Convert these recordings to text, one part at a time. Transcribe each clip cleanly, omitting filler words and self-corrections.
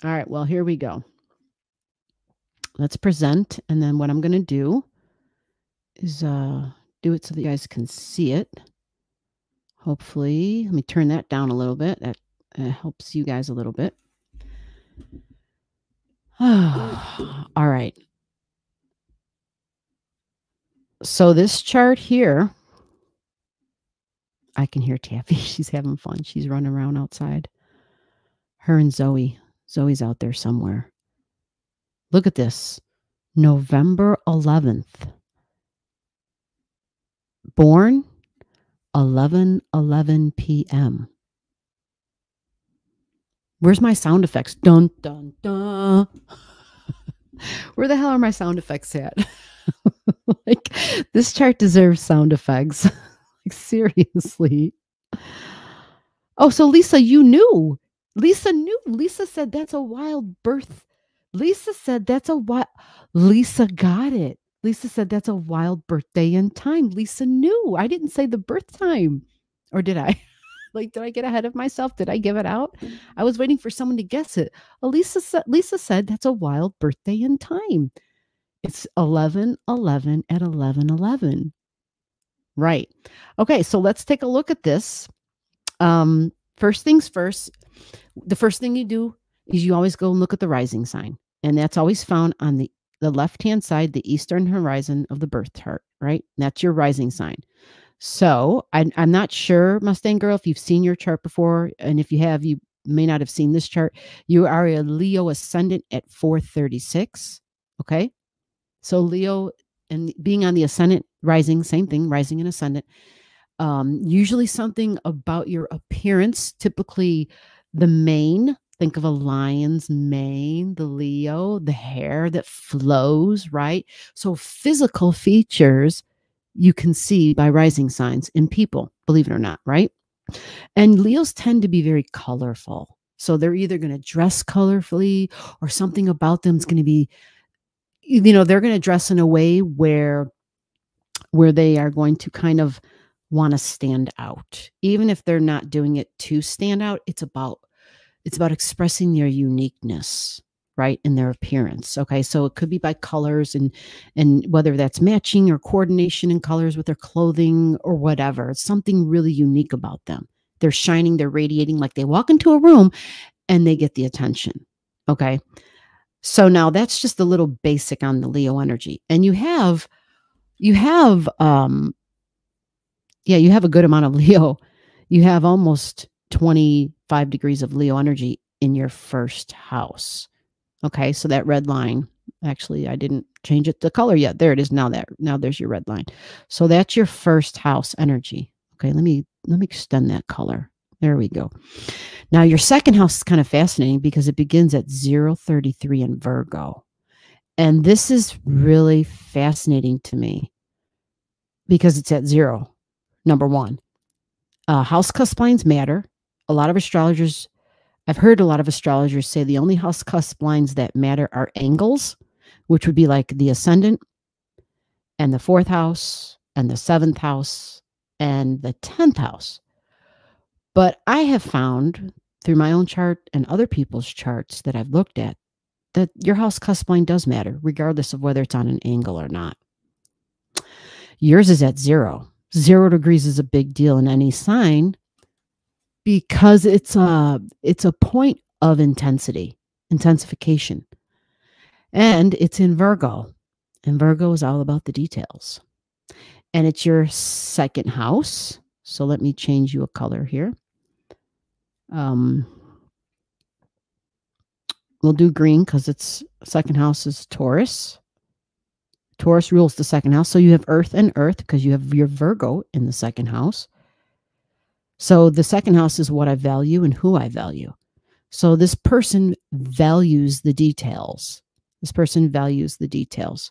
All right, well, here we go. Let's present, and then what I'm going to do is do it so that you guys can see it. Hopefully, let me turn that down a little bit. That helps you guys a little bit. All right. So this chart here, I can hear Taffy. She's having fun. She's running around outside. Her and Zoe. Zoe's out there somewhere. Look at this. November 11th. Born 11:11 p.m. Where's my sound effects? Dun, dun, dun. Where the hell are my sound effects at? Like, this chart deserves sound effects. Like, seriously. Oh, so Lisa, you knew. Lisa knew. Lisa said that's a wild birth. Lisa said that's a wild. Lisa got it. Lisa said that's a wild birthday and time. Lisa knew. I didn't say the birth time. Or did I? Like, did I get ahead of myself? Did I give it out? I was waiting for someone to guess it. Lisa said that's a wild birthday and time. It's 11:11 at 11:11. Right. Okay, so let's take a look at this. First things first, the first thing you do is you always go and look at the rising sign. And that's always found on the left-hand side, the eastern horizon of the birth chart, right? That's your rising sign. So I'm not sure, Mustang Girl, if you've seen your chart before. And if you have, you may not have seen this chart. You are a Leo ascendant at 436. Okay. So Leo and being on the ascendant, rising, same thing, rising and ascendant. Usually something about your appearance, typically the mane. Think of a lion's mane, the Leo, the hair that flows, right? So physical features you can see by rising signs in people, believe it or not, right? And Leos tend to be very colorful. So they're either going to dress colorfully or something about them is going to be, you know, they're going to dress in a way where they are going to kind of want to stand out. Even if they're not doing it to stand out, it's about expressing their uniqueness, right, in their appearance. Okay, so it could be by colors and whether that's matching or coordination in colors with their clothing or whatever. It's something really unique about them. They're shining, they're radiating, like they walk into a room and they get the attention. Okay, so now that's just a little basic on the Leo energy. And you have a good amount of Leo. You have almost 25 degrees of Leo energy in your first house. Okay, so that red line, actually, I didn't change it the color yet. There it is. Now there's your red line. So that's your first house energy. Okay, let me extend that color. There we go. Now your second house is kind of fascinating because it begins at 033 in Virgo. And this is really fascinating to me because it's at 0, number one. House cusp lines matter. A lot of astrologers, I've heard a lot of astrologers say the only house cusp lines that matter are angles, which would be like the ascendant and the 4th house and the 7th house and the 10th house. But I have found through my own chart and other people's charts that I've looked at that your house cusp line does matter, regardless of whether it's on an angle or not. Yours is at 0. 0 degrees is a big deal in any sign because it's a point of intensification. And it's in Virgo. And Virgo is all about the details. And it's your second house. So let me change you a color here. We'll do green because its second house is Taurus. Taurus rules the second house. So you have Earth and Earth because you have your Virgo in the second house. So the second house is what I value and who I value. So this person values the details. This person values the details.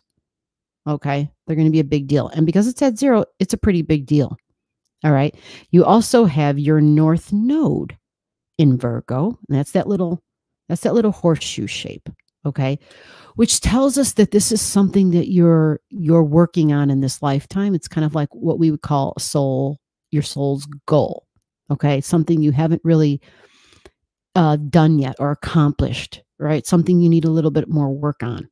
Okay. They're going to be a big deal. And because it's at 0, it's a pretty big deal. All right. You also have your North Node in Virgo. And that's that little horseshoe shape. Okay. Which tells us that this is something that you're working on in this lifetime. It's kind of like what we would call your soul's goal. Okay. Something you haven't really done yet or accomplished, right? Something you need a little bit more work on.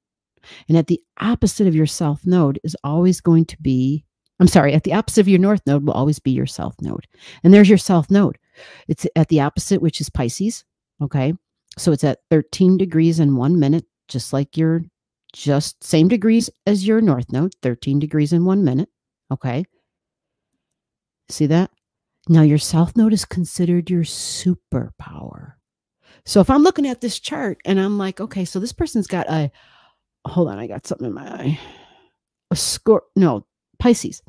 And at the opposite of your South Node is always going to be, at the opposite of your North Node will always be your South Node. And there's your South Node. It's at the opposite, which is Pisces. Okay. So it's at 13 degrees and 1 minute, just like same degrees as your North Node, 13 degrees and 1 minute. Okay. See that? Now your South Node is considered your superpower. So if I'm looking at this chart and I'm like, okay, so this person's got hold on, I got something in my eye. Pisces.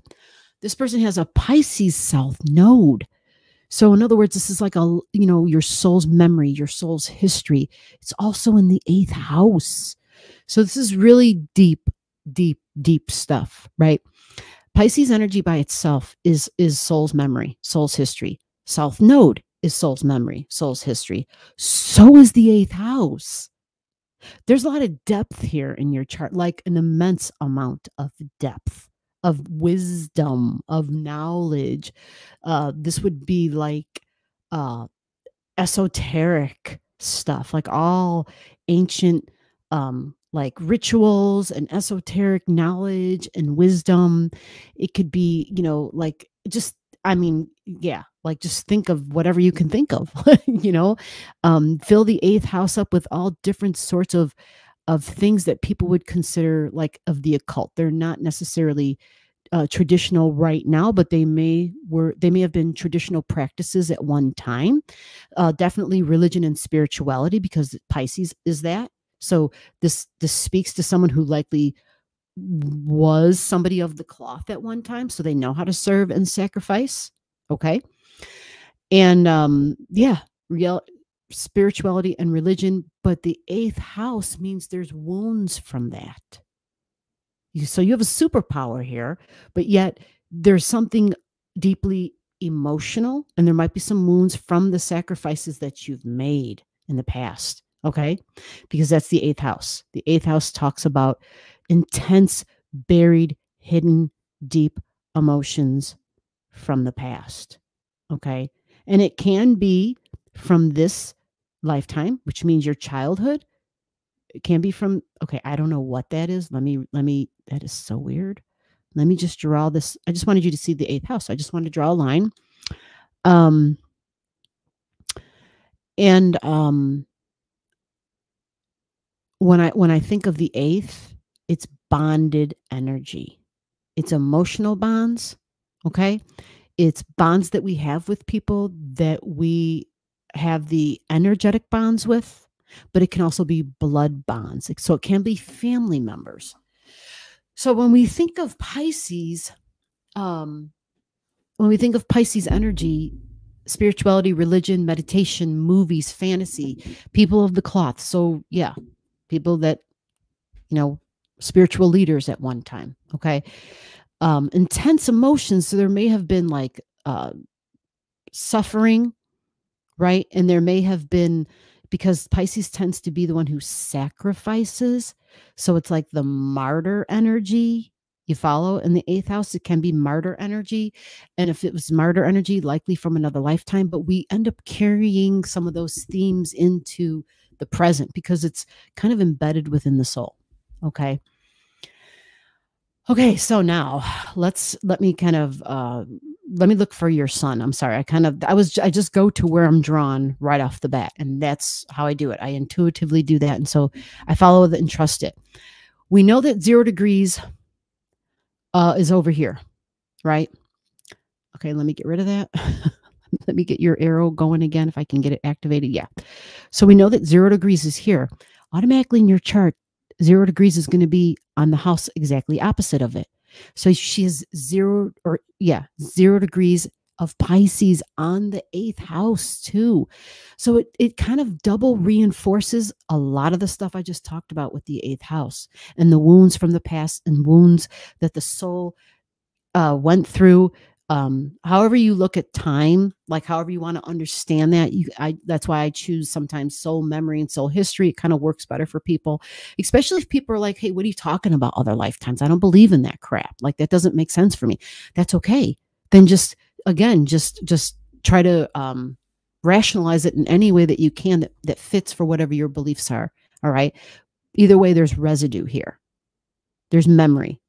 This person has a Pisces South Node. So in other words, this is like your soul's memory, your soul's history. It's also in the 8th house. So this is really deep, deep, deep stuff, right? Pisces energy by itself is soul's memory, soul's history. South Node is soul's memory, soul's history. So is the 8th house. There's a lot of depth here in your chart, like an immense amount of depth, of wisdom, of knowledge. This would be like esoteric stuff, like all ancient like rituals and esoteric knowledge and wisdom. It could be, just think of whatever you can think of, fill the 8th house up with all different sorts of things that people would consider like of the occult. They're not necessarily traditional right now, but they may have been traditional practices at one time. Definitely religion and spirituality, because Pisces is that. So this speaks to someone who likely was somebody of the cloth at one time, so they know how to serve and sacrifice. Okay. And real spirituality and religion, but the 8th house means there's wounds from that. So you have a superpower here, but yet there's something deeply emotional, and there might be some wounds from the sacrifices that you've made in the past. Okay. Because that's the 8th house. The 8th house talks about intense, buried, hidden, deep emotions from the past. Okay. And it can be from this lifetime, which means your childhood. It can be from, okay, I don't know what that is. Let me, that is so weird. Let me just draw this. I just wanted you to see the 8th house. I just wanted to draw a line. When I think of the 8th, it's bonded energy. It's emotional bonds. Okay. It's bonds that we have with people that we have the energetic bonds with, but it can also be blood bonds. So it can be family members. So when we think of Pisces, energy, spirituality, religion, meditation, movies, fantasy, people of the cloth. So yeah, people that, spiritual leaders at one time. Okay. Intense emotions. So there may have been like suffering, right? And there may have been, because Pisces tends to be the one who sacrifices. So it's like the martyr energy. You follow? In the 8th house, it can be martyr energy. And if it was martyr energy, likely from another lifetime, but we end up carrying some of those themes into the present because it's kind of embedded within the soul. Okay. Okay. So now let me kind of let me look for your sun. I'm sorry. I just go to where I'm drawn right off the bat. And that's how I do it. I intuitively do that. And so I follow it and trust it. We know that 0 degrees is over here, right? Okay, let me get rid of that. Let me get your arrow going again if I can get it activated. Yeah. So we know that 0 degrees is here. Automatically in your chart, 0 degrees is going to be on the house exactly opposite of it. So she has 0 degrees of Pisces on the 8th house too. So it kind of double reinforces a lot of the stuff I just talked about with the 8th house and the wounds from the past and wounds that the soul went through. However you look at time, like however you want to understand that, that's why I choose sometimes soul memory and soul history. It kind of works better for people, especially if people are like, hey, what are you talking about? Other lifetimes? I don't believe in that crap. Like that doesn't make sense for me. That's okay. Then just try to rationalize it in any way that you can that fits for whatever your beliefs are. All right. Either way, there's residue here. There's memory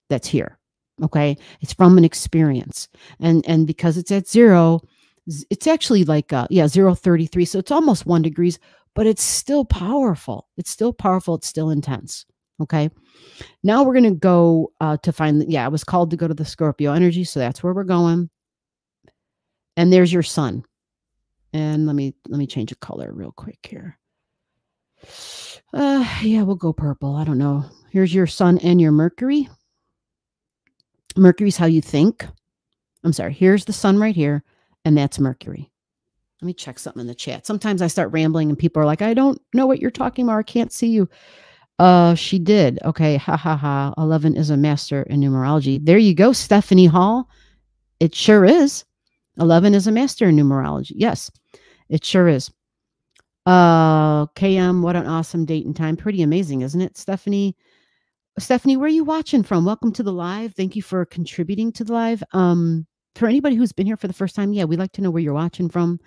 that's here. Okay. It's from an experience. And because it's at 0, it's actually like, 033. So it's almost 1 degrees, but it's still powerful. It's still powerful. It's still intense. Okay. Now we're going to go to find, I was called to go to the Scorpio energy. So that's where we're going. And there's your sun. And let me change the color real quick here. We'll go purple. I don't know. Here's your sun and your Mercury. Mercury's how you think. I'm sorry. Here's the sun right here, and that's Mercury. Let me check something in the chat. Sometimes I start rambling and people are like, I don't know what you're talking about. I can't see you. She did. Okay. Ha ha ha. 11 is a master in numerology. There you go, Stephanie Hall. It sure is. 11 is a master in numerology. Yes, it sure is. KM, what an awesome date and time. Pretty amazing, isn't it, Stephanie? Stephanie, where are you watching from? Welcome to the live. Thank you for contributing to the live. For anybody who's been here for the first time, we'd like to know where you're watching from.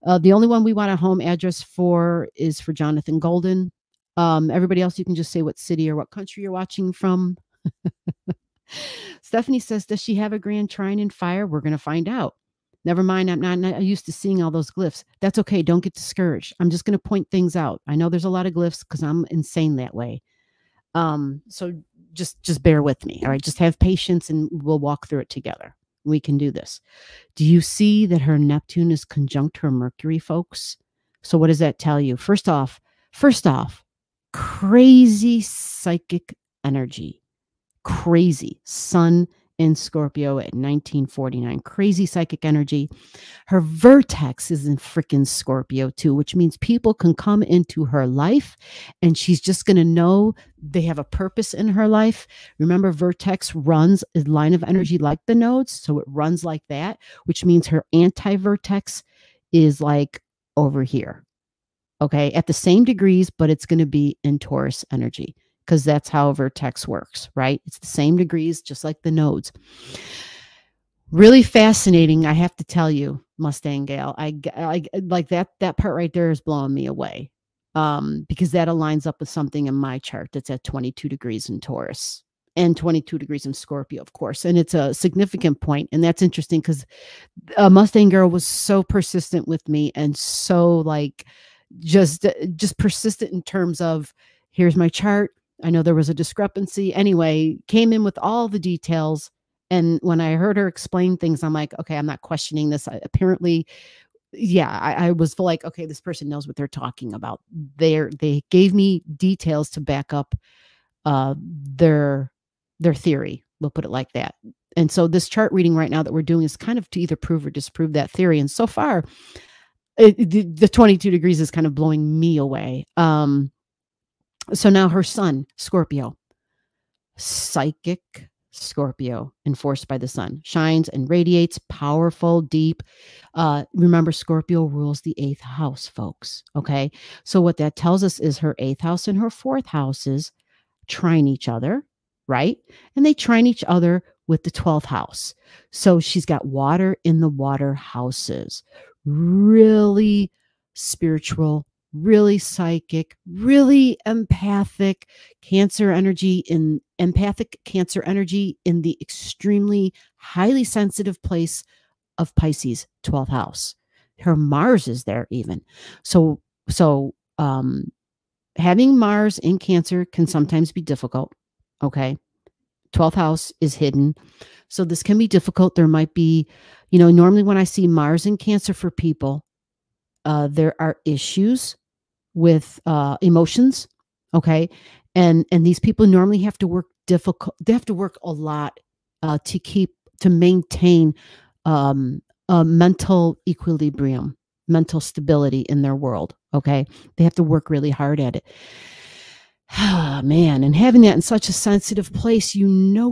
The only one we want a home address for is for Jonathan Golden. Everybody else, you can just say what city or what country you're watching from. Stephanie says, does she have a grand trine in fire? We're going to find out. Never mind. I'm not used to seeing all those glyphs. That's okay. Don't get discouraged. I'm just going to point things out. I know there's a lot of glyphs because I'm insane that way. So just bear with me. All right. Just have patience and we'll walk through it together. We can do this. Do you see that her Neptune is conjunct her Mercury, folks? So what does that tell you? First off, crazy psychic energy, crazy sun in Scorpio at 1949, crazy psychic energy. Her vertex is in freaking Scorpio too, which means people can come into her life and she's just going to know they have a purpose in her life. Remember, vertex runs a line of energy like the nodes. So it runs like that, which means her anti-vertex is like over here. Okay. At the same degrees, but it's going to be in Taurus energy, because that's how vertex works, right? It's the same degrees, just like the nodes. Really fascinating, I have to tell you, MustangGal. I like that part right there is blowing me away, because that aligns up with something in my chart that's at 22 degrees in Taurus and 22 degrees in Scorpio, of course. And it's a significant point, and that's interesting because MustangGal was so persistent with me and so like just persistent in terms of, here's my chart. I know there was a discrepancy. Anyway, came in with all the details. And when I heard her explain things, I'm like, okay, I'm not questioning this. Apparently, I was like, okay, this person knows what they're talking about. They gave me details to back up their theory. We'll put it like that. And so this chart reading right now that we're doing is kind of to either prove or disprove that theory. And so far, the 22 degrees is kind of blowing me away. So now her sun, Scorpio, psychic Scorpio, enforced by the sun, shines and radiates, powerful, deep. Remember, Scorpio rules the 8th house, folks. Okay. So what that tells us is her 8th house and her 4th houses trine each other, right? And they trine each other with the 12th house. So she's got water in the water houses, really spiritual, really psychic, really empathic empathic Cancer energy in the extremely highly sensitive place of Pisces, 12th house. Her Mars is there even. So having Mars in Cancer can sometimes be difficult. Okay. 12th house is hidden. So this can be difficult. There might be, normally when I see Mars in Cancer for people, there are issues with emotions. Okay. And these people normally have to work they have to work a lot to maintain a mental equilibrium, mental stability in their world. Okay. They have to work really hard at it. Ah, man. And having that in such a sensitive place,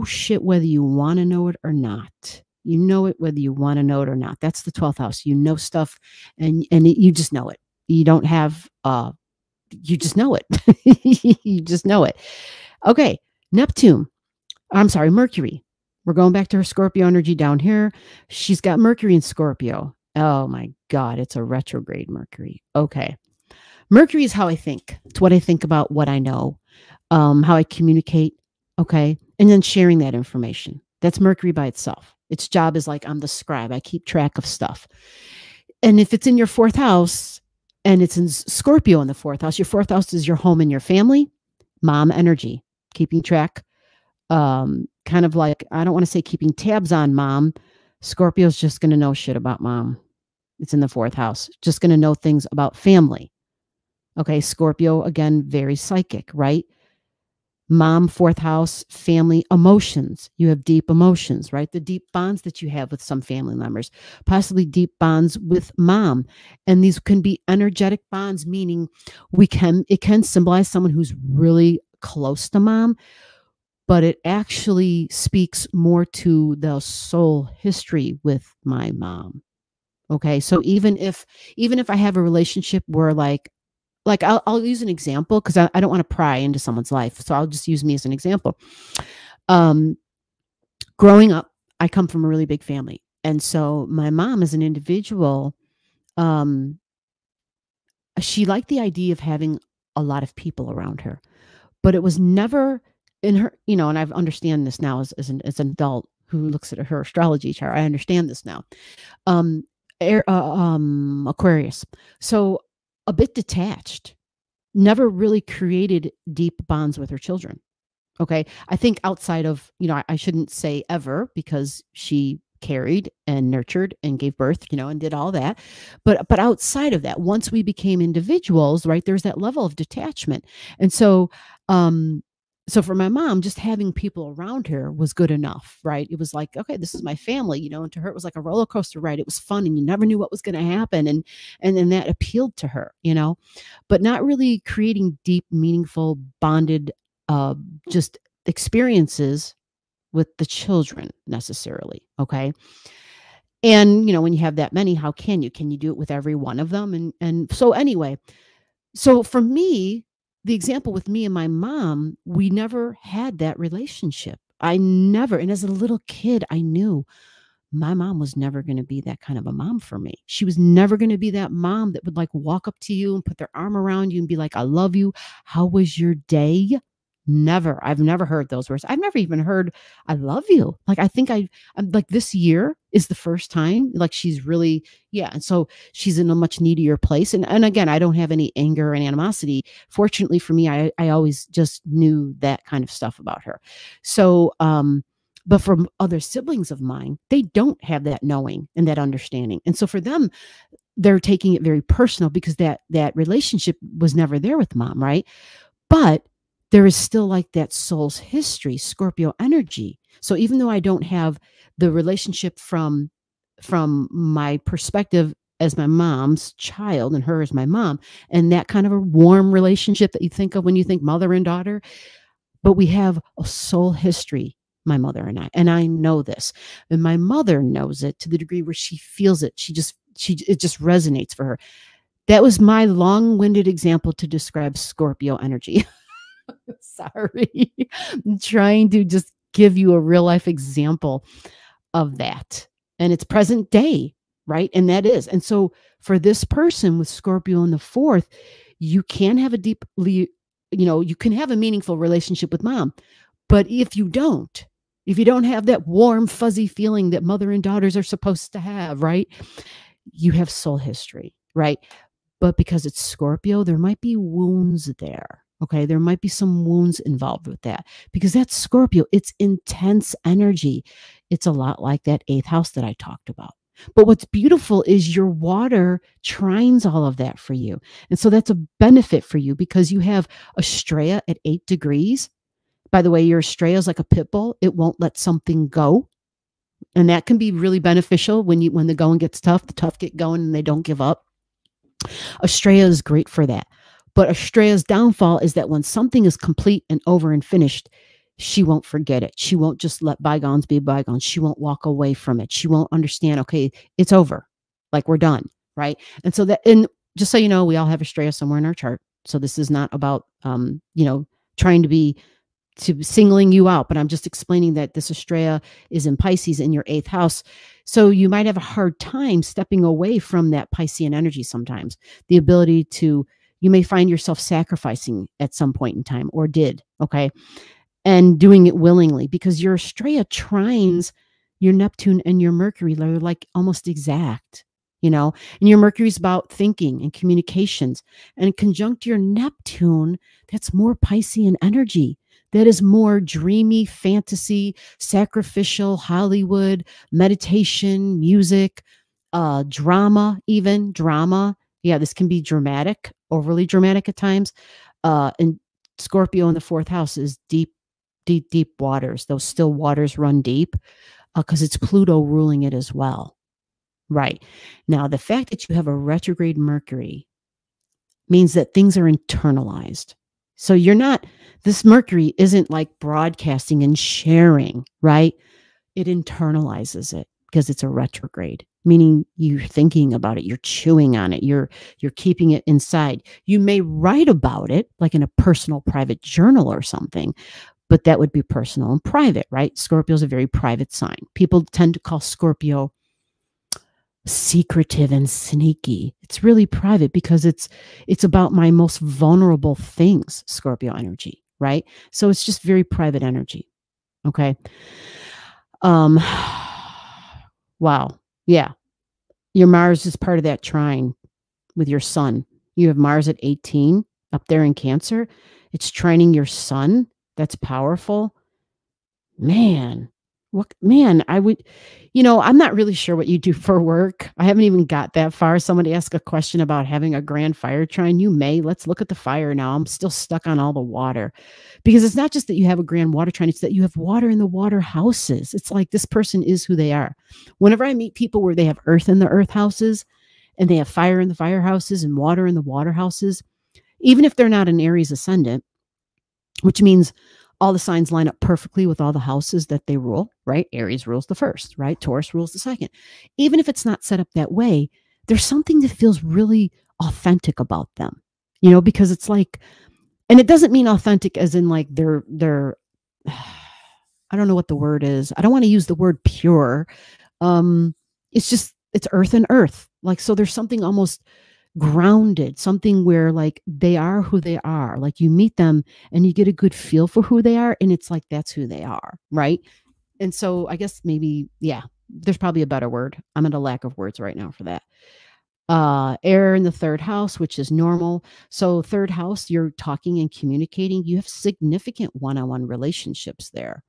shit whether you want to know it or not. You know it whether you want to know it or not. That's the 12th house. You know stuff and you just know it. You don't have, you just know it. You just know it. Okay. Mercury. We're going back to her Scorpio energy down here. She's got Mercury in Scorpio. Oh my God. It's a retrograde Mercury. Okay. Mercury is how I think. It's what I think about, what I know, how I communicate. Okay. And then sharing that information. That's Mercury by itself. Its job is like, I'm the scribe. I keep track of stuff. And if it's in your 4th house and it's in Scorpio in the 4th house, your 4th house is your home and your family, mom energy, keeping track. Kind of like, I don't want to say keeping tabs on mom. Scorpio's just going to know shit about mom. It's in the 4th house. Just going to know things about family. Okay, Scorpio, again, very psychic, right? Mom, 4th house, family, emotions. You have deep emotions, right? The deep bonds that you have with some family members, possibly deep bonds with mom. And these can be energetic bonds, meaning it can symbolize someone who's really close to mom, but it actually speaks more to the soul history with my mom. Okay, so even if I have a relationship where like I'll use an example because I don't want to pry into someone's life. So I'll just use me as an example. Growing up, I come from a really big family. And so my mom as an individual, she liked the idea of having a lot of people around her, but it was never in her, and I've understand this now as an adult who looks at her astrology chart. I understand this now. Aquarius. So a bit detached, never really created deep bonds with her children. Okay. I think outside of, I shouldn't say ever because she carried and nurtured and gave birth, and did all that. But outside of that, once we became individuals, right, there's that level of detachment. And so, so for my mom, just having people around her was good enough, right? It was like, okay, this is my family, and to her, it was like a roller coaster ride. It was fun and you never knew what was going to happen. And then that appealed to her, but not really creating deep, meaningful, bonded, just experiences with the children necessarily. Okay. And, when you have that many, how can you do it with every one of them? And so anyway, so for me, the example with me and my mom, we never had that relationship. And as a little kid, I knew my mom was never going to be that kind of a mom for me. She was never going to be that mom that would like walk up to you and put their arm around you and be like, I love you. How was your day? Never. I've never heard those words. I've never even heard, I love you. Like, I think I'm like, this year is the first time, like, she's really, yeah. And so she's in a much needier place. And again, I don't have any anger and animosity. Fortunately for me, I always just knew that kind of stuff about her. So, but for other siblings of mine, they don't have that knowing and that understanding. And so for them, they're taking it very personal because that relationship was never there with mom. Right. But there is still like that soul's history, Scorpio energy. So even though I don't have the relationship from my perspective as my mom's child and her as my mom, and that kind of a warm relationship that you think of when you think mother and daughter, but we have a soul history, my mother and I know this. And my mother knows it to the degree where she feels it. It just resonates for her. That was my long-winded example to describe Scorpio energy. Sorry. I'm trying to just give you a real life example of that. And it's present day, right? And that is. And so for this person with Scorpio in the 4th, you can have a deeply, you can have a meaningful relationship with mom. But if you don't have that warm, fuzzy feeling that mother and daughters are supposed to have, right? You have soul history, right? But because it's Scorpio, there might be wounds there. Okay. There might be some wounds involved with that because that's Scorpio. It's intense energy. It's a lot like that 8th house that I talked about. But what's beautiful is your water trines all of that for you. And so that's a benefit for you because you have Estrella at 8 degrees. By the way, your Estrella is like a pit bull. It won't let something go. And that can be really beneficial when the going gets tough, the tough get going and they don't give up. Estrella is great for that. But Estrella's downfall is that when something is complete and over and finished, she won't forget it. She won't just let bygones be bygones. She won't walk away from it. She won't understand, okay, it's over. Like we're done, right? And so that, and just so you know, we all have Estrella somewhere in our chart. So this is not about, trying to singling you out, but I'm just explaining that this Estrella is in Pisces in your 8th house. So you might have a hard time stepping away from that Piscean energy sometimes. The ability to, you may find yourself sacrificing at some point in time or did, okay? And doing it willingly because your Estrella trines your Neptune and your Mercury. They're like almost exact, and your Mercury is about thinking and communications, and conjunct your Neptune, that's more Piscean energy. That is more dreamy, fantasy, sacrificial, Hollywood, meditation, music, drama, even drama. Yeah, this can be dramatic, overly dramatic at times. And Scorpio in the 4th house is deep, deep, deep waters. Those still waters run deep because it's Pluto ruling it as well. Right. Now, the fact that you have a retrograde Mercury means that things are internalized. So this Mercury isn't like broadcasting and sharing, right? It internalizes it because it's a retrograde, meaning you're thinking about it, you're chewing on it, you're keeping it inside. You may write about it like in a personal private journal or something, but that would be personal and private, right? Scorpio is a very private sign. People tend to call Scorpio secretive and sneaky. It's really private because it's about my most vulnerable things, Scorpio energy, right? So it's just very private energy. Okay. Wow. Yeah. Your Mars is part of that trine with your sun. You have Mars at 18 up there in Cancer. It's trining your sun. That's powerful. Man, I'm not really sure what you do for work. I haven't even got that far. Somebody asked a question about having a grand fire trine. Let's look at the fire now. I'm still stuck on all the water because it's not just that you have a grand water trine. It's that you have water in the water houses. It's like this person is who they are. Whenever I meet people where they have earth in the earth houses and they have fire in the fire houses and water in the water houses, even if they're not an Aries ascendant, which means all the signs line up perfectly with all the houses that they rule, right? Aries rules the first, right? Taurus rules the second. Even if it's not set up that way, there's something that feels really authentic about them, because it's like, and it doesn't mean authentic as in like they're, I don't know what the word is. I don't want to use the word pure. It's earth and earth. Like, so there's something almost grounded, something where like they are who they are. Like you meet them and you get a good feel for who they are. And it's like, that's who they are. Right. And so I guess maybe, yeah, there's probably a better word. I'm at a lack of words right now for that. Air in the 3rd house, which is normal. So 3rd house, you're talking and communicating. You have significant one-on-one relationships there.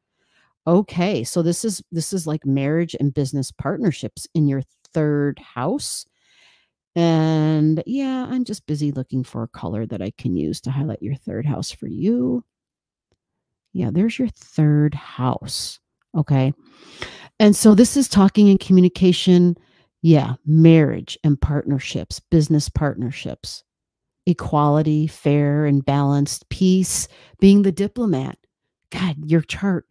Okay. So this is like marriage and business partnerships in your 3rd house. And yeah, I'm just busy looking for a color that I can use to highlight your 3rd house for you. Yeah, there's your 3rd house. Okay. And so this is talking and communication. Yeah, marriage and partnerships, business partnerships, equality, fair and balanced, peace, being the diplomat. God, your chart.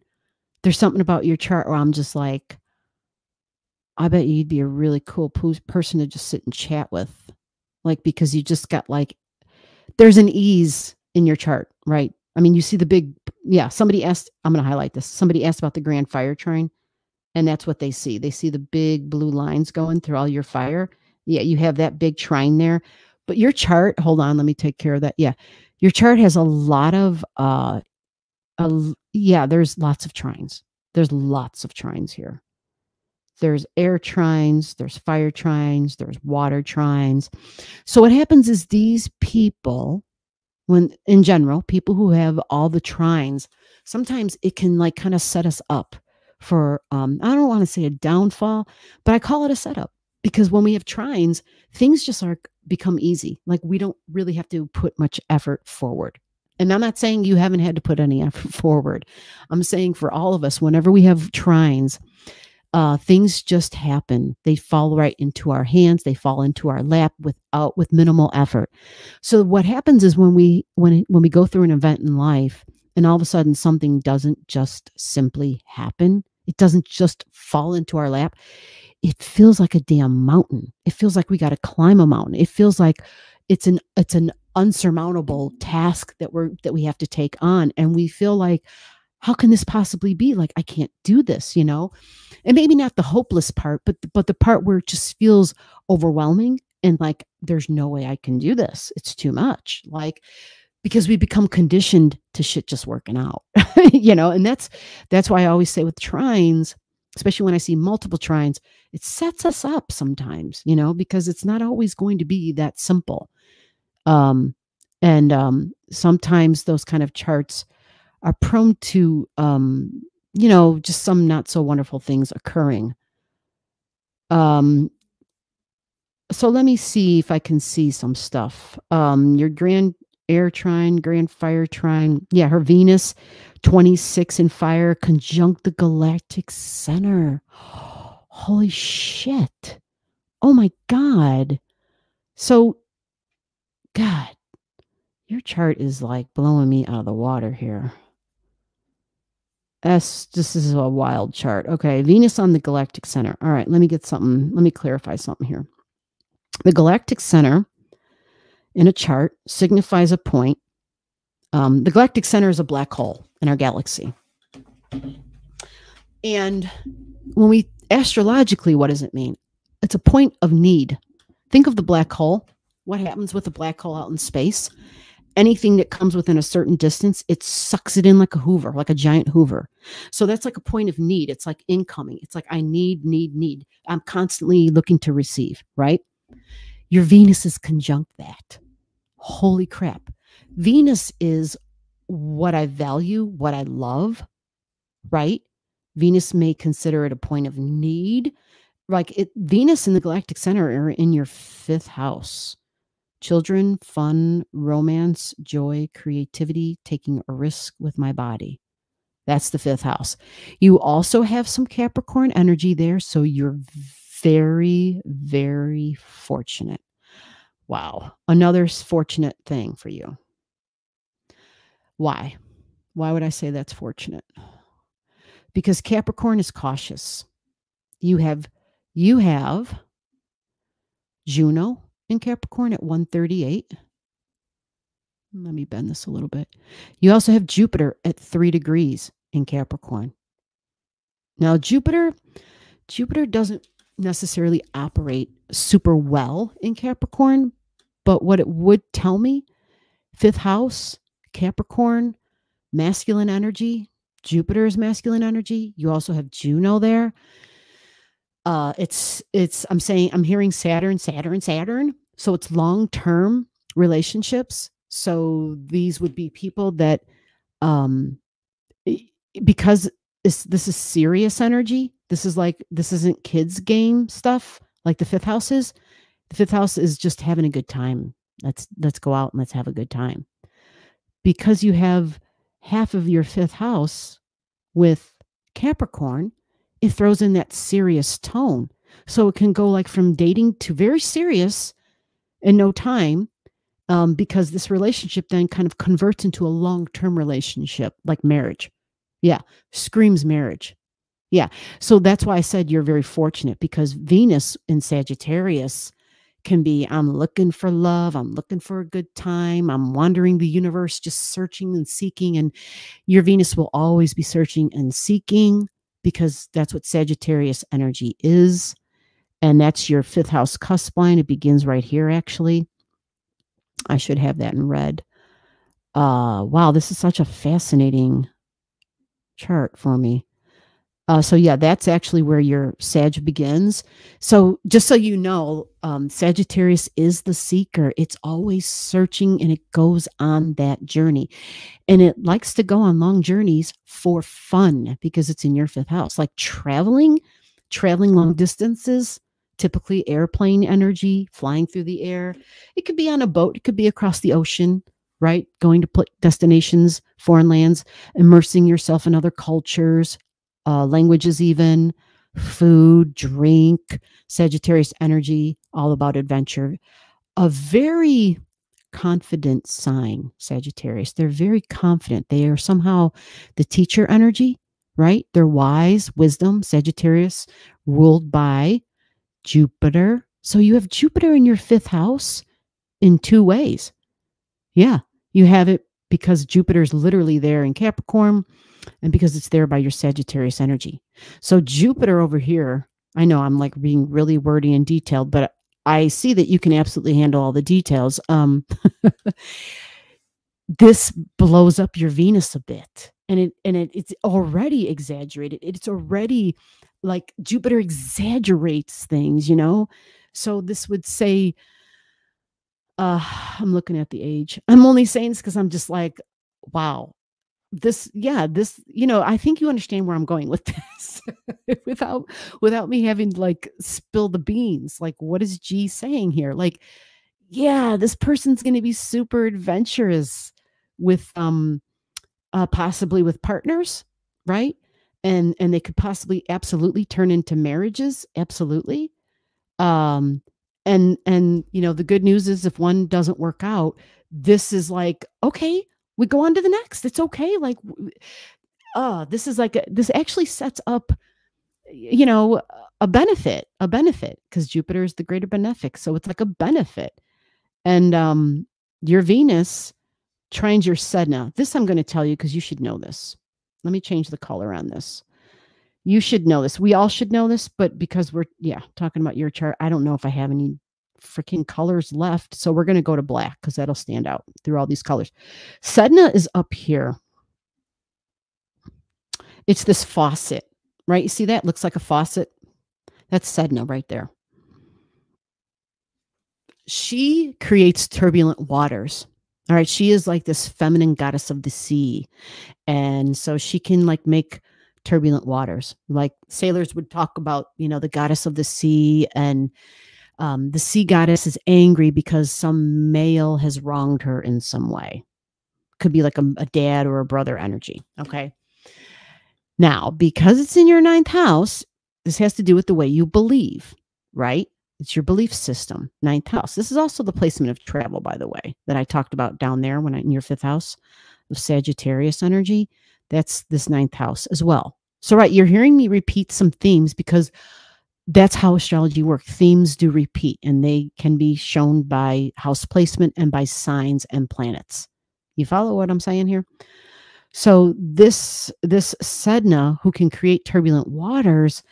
There's something about your chart where I'm just like, I bet you'd be a really cool person to just sit and chat with. Like, because you just got like, there's an ease in your chart, right? I mean, you see the big, yeah, somebody asked, I'm going to highlight this. Somebody asked about the grand fire trine, and that's what they see. They see the big blue lines going through all your fire. Yeah, you have that big trine there. But your chart, hold on, let me take care of that. Yeah. Your chart has a lot of, yeah, there's lots of trines. There's lots of trines here. There's air trines, there's fire trines, there's water trines. So what happens is these people, when in general, people who have all the trines, sometimes it can like kind of set us up for, I don't want to say a downfall, but I call it a setup, because when we have trines, things just become easy. Like we don't really have to put much effort forward. And I'm not saying you haven't had to put any effort forward. I'm saying for all of us, whenever we have trines, things just happen. They fall right into our hands. They fall into our lap with minimal effort. So what happens is when we go through an event in life and all of a sudden something doesn't just simply happen, it doesn't just fall into our lap, it feels like a damn mountain. It feels like we got to climb a mountain. It feels like it's an unsurmountable task that we have to take on. And we feel like, how can this possibly be? Like, I can't do this, you know? And maybe not the hopeless part, but the part where it just feels overwhelming and like, there's no way I can do this. It's too much. Like, because we become conditioned to shit just working out, you know? And that's why I always say with trines, especially when I see multiple trines, it sets us up sometimes, you know, because it's not always going to be that simple. Sometimes those kind of charts are prone to, you know, just some not so wonderful things occurring. So let me see if I can see some stuff. Your grand air trine, grand fire trine. Yeah, her Venus, 26 in fire, conjunct the galactic center. Holy shit. Oh my God. So, God, your chart is like blowing me out of the water here. This is a wild chart. Okay, Venus on the galactic center. All right, let me clarify something here. The galactic center in a chart signifies a point. The galactic center is a black hole in our galaxy. And when we astrologically, what does it mean? It's a point of need. Think of the black hole. What happens with a black hole out in space? Anything that comes within a certain distance, it sucks it in like a hoover, like a giant hoover. So that's like a point of need. It's like incoming. It's like I need. I'm constantly looking to receive, right? Your Venus is conjunct that. Holy crap. Venus is what I value, what I love, right? Venus may consider it a point of need. Like Venus and the galactic center are in your 5th house. Children, fun, romance, joy, creativity, taking a risk with my body. That's the 5th house. You also have some Capricorn energy there, so you're very, very fortunate. Wow. Another fortunate thing for you. Why? Why would I say that's fortunate? Because Capricorn is cautious. You have Juno in Capricorn at 138. Let me bend this a little bit. You also have Jupiter at 3 degrees in Capricorn. Now, Jupiter doesn't necessarily operate super well in Capricorn, but what it would tell me, 5th house, Capricorn, masculine energy, Jupiter is masculine energy. You also have Juno there. I'm hearing Saturn. So it's long-term relationships. So these would be people that, because this is serious energy. This isn't kids game stuff like the 5th house is. The 5th house is just having a good time. Let's go out and let's have a good time. Because you have half of your 5th house with Capricorn, it throws in that serious tone. So it can go like from dating to very serious in no time, because this relationship then kind of converts into a long-term relationship, like marriage. Yeah, screams marriage. Yeah, so that's why I said you're very fortunate, because Venus in Sagittarius can be, I'm looking for love, I'm looking for a good time, I'm wandering the universe, just searching and seeking, and your Venus will always be searching and seeking, because that's what Sagittarius energy is. And that's your 5th house cusp line. It begins right here, actually. I should have that in red. Wow, this is such a fascinating chart for me. So yeah, that's actually where your Sag begins. So just so you know, Sagittarius is the seeker. It's always searching and it goes on that journey. And it likes to go on long journeys for fun because it's in your fifth house. Like traveling long distances, typically airplane energy, flying through the air. It could be on a boat. It could be across the ocean, right? Going to destinations, foreign lands, immersing yourself in other cultures, languages even, food, drink, Sagittarius energy, all about adventure. A very confident sign, Sagittarius. They're very confident. They are somehow the teacher energy, right? They're wise, wisdom, Sagittarius, ruled by Jupiter. So you have Jupiter in your fifth house in two ways. Yeah, you have it because Jupiter's literally there in Capricorn and because it's there by your Sagittarius energy. So Jupiter over here, I know I'm like being really wordy and detailed, but I see that you can absolutely handle all the details. This blows up your Venus a bit, and it's already exaggerated. It's already like Jupiter exaggerates things, you know. So this would say, I'm looking at the age. I'm only saying this because I'm just like, wow. This, you know, I think you understand where I'm going with this without me having to like spill the beans. Like, what is G saying here? Like, yeah, this person's going to be super adventurous with possibly with partners, right? And they could possibly absolutely turn into marriages, absolutely. And you know, the good news is if one doesn't work out, this is like, okay, we go on to the next. It's okay. Like, this is like, this actually sets up, you know, a benefit, because Jupiter is the greater benefic. So it's like a benefit. And your Venus trines your Sedna. This I'm going to tell you because you should know this. Let me change the color on this. You should know this. We all should know this, but because we're, talking about your chart, I don't know if I have any freaking colors left. So we're going to go to black because that'll stand out through all these colors. Sedna is up here. It's this faucet, right? You see that? Looks like a faucet. That's Sedna right there. She creates turbulent waters. All right. She is like this feminine goddess of the sea. And so she can like make turbulent waters. Like sailors would talk about, you know, the goddess of the sea, and the sea goddess is angry because some male has wronged her in some way. Could be like a dad or a brother energy. Okay. Now, because it's in your ninth house, this has to do with the way you believe, right? It's your belief system, ninth house. This is also the placement of travel, by the way, that I talked about down there when in your fifth house of Sagittarius energy. That's this ninth house as well. So, right, you're hearing me repeat some themes because that's how astrology works. Themes do repeat, and they can be shown by house placement and by signs and planets. You follow what I'm saying here? So this Sedna, who can create turbulent waters,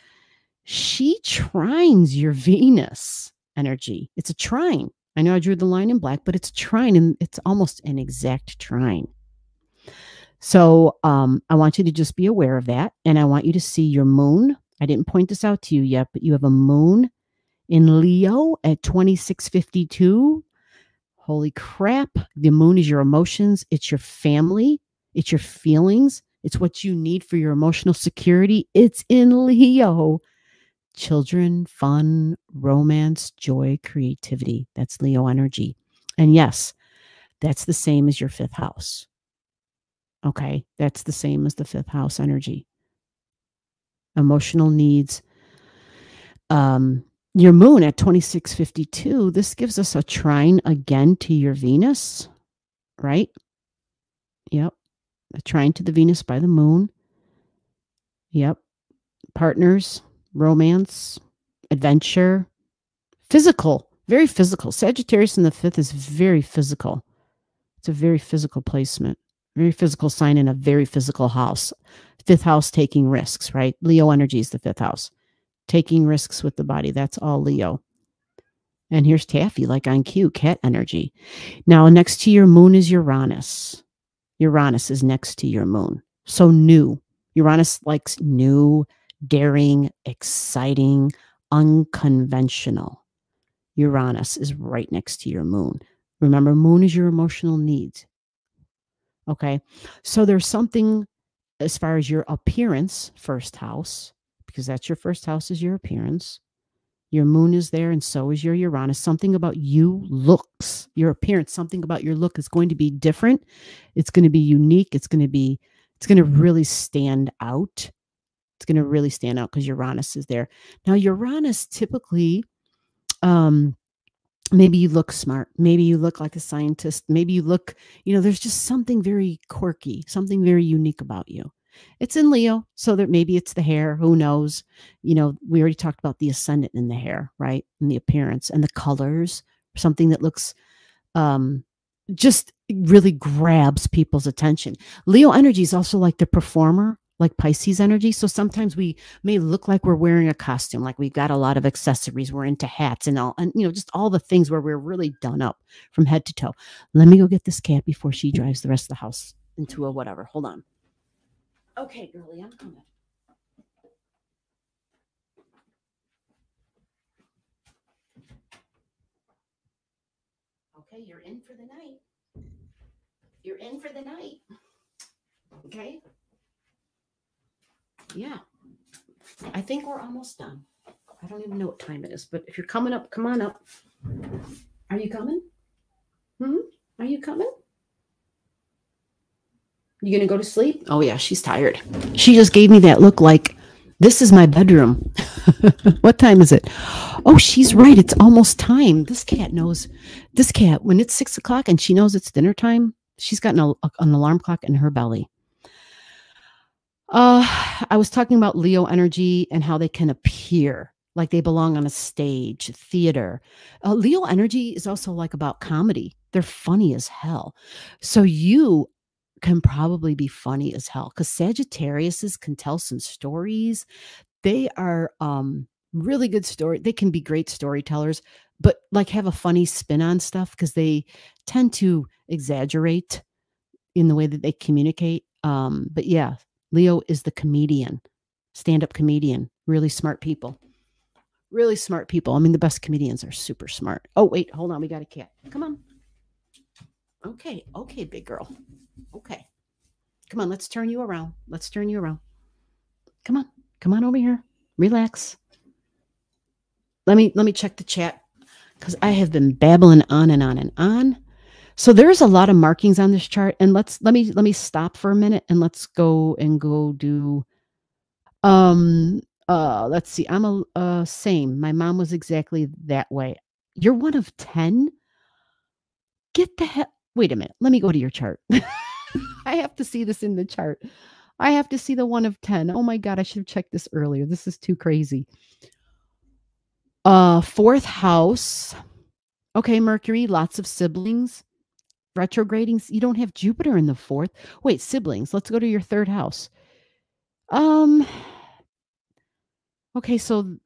she trines your Venus energy. It's a trine. I know I drew the line in black, but it's a trine, and it's almost an exact trine. So I want you to just be aware of that. And I want you to see your moon. I didn't point this out to you yet, but you have a moon in Leo at 2652. Holy crap. The moon is your emotions. It's your family. It's your feelings. It's what you need for your emotional security. It's in Leo. Children, fun, romance, joy, creativity. That's Leo energy. And yes, that's the same as your fifth house. Okay, that's the same as the fifth house energy. Emotional needs. Your moon at 2652, this gives us a trine again to your Venus, right? Yep. A trine to the Venus by the moon. Yep. Partners, romance, adventure, physical, very physical. Sagittarius in the fifth is very physical. It's a very physical placement. Very physical sign in a very physical house. Fifth house, taking risks, right? Leo energy is the fifth house. Taking risks with the body. That's all Leo. And here's Taffy, like on cue, cat energy. Now, next to your moon is Uranus. Uranus is next to your moon. So new. Uranus likes new, daring, exciting, unconventional. Uranus is right next to your moon. Remember, moon is your emotional needs. Okay. So there's something as far as your appearance, first house, because that's your first house is your appearance. Your moon is there, and so is your Uranus. Something about you looks, your appearance, something about your look is going to be different. It's going to be unique. It's going to really stand out. It's going to really stand out because Uranus is there. Now, Uranus typically, maybe you look smart. Maybe you look like a scientist. Maybe you look, there's just something very quirky, something very unique about you. It's in Leo, so that maybe it's the hair. Who knows? We already talked about the ascendant in the hair, right? And the appearance and the colors, something that looks just really grabs people's attention. Leo energy is also like the performer, like Pisces energy. So sometimes we may look like we're wearing a costume, like we've got a lot of accessories. We're into hats and all, and just all the things where we're really done up from head to toe. Let me go get this cat before she drives the rest of the house into a whatever. Hold on. Okay, girlie, I'm coming. Okay, you're in for the night. You're in for the night. Okay. Yeah. I think we're almost done. I don't even know what time it is, but if you're coming up, come on up. Are you coming? Are you coming? You gonna go to sleep? Oh yeah, she's tired. She just gave me that look like, this is my bedroom. What time is it? Oh, she's right. It's almost time. This cat knows. This cat, when it's 6 o'clock and she knows it's dinner time, she's got an alarm clock in her belly. I was talking about Leo energy and how they can appear like they belong on a stage, theater. Leo energy is also like about comedy. They're funny as hell. So you can probably be funny as hell because Sagittariuses can tell some stories. They are really good story. They can be great storytellers, but like have a funny spin on stuff because they tend to exaggerate in the way that they communicate. But yeah, Leo is the comedian, stand-up comedian, really smart people. Really smart people. I mean, the best comedians are super smart. Oh, wait, hold on. We got a cat. Come on. Okay, big girl. Okay. Come on, let's turn you around. Come on over here. Relax. Let me check the chat because I have been babbling on and on and on. So there's a lot of markings on this chart, and let me stop for a minute and let's go do let's see. I'm a same. My mom was exactly that way. You're one of 10? Get the hell. Wait a minute. Let me go to your chart. I have to see this in the chart. I have to see the 1 of 10. Oh my God, I should have checked this earlier. This is too crazy. 4th house. Okay, Mercury, lots of siblings. Retrograding. You don't have Jupiter in the 4th. Wait, siblings. Let's go to your 3rd house. Okay, so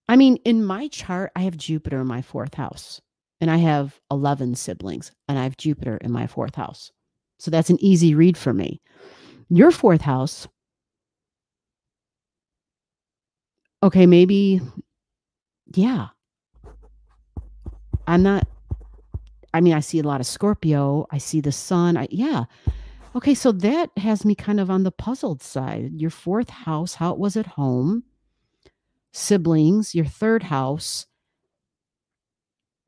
I mean, in my chart, I have Jupiter in my 4th house, and I have 11 siblings, and I have Jupiter in my 4th house. So that's an easy read for me. Your 4th house. Okay, maybe. Yeah. I see a lot of Scorpio. I see the sun. Yeah. Okay, so that has me kind of on the puzzled side. Your 4th house, how it was at home. Siblings, your 3rd house.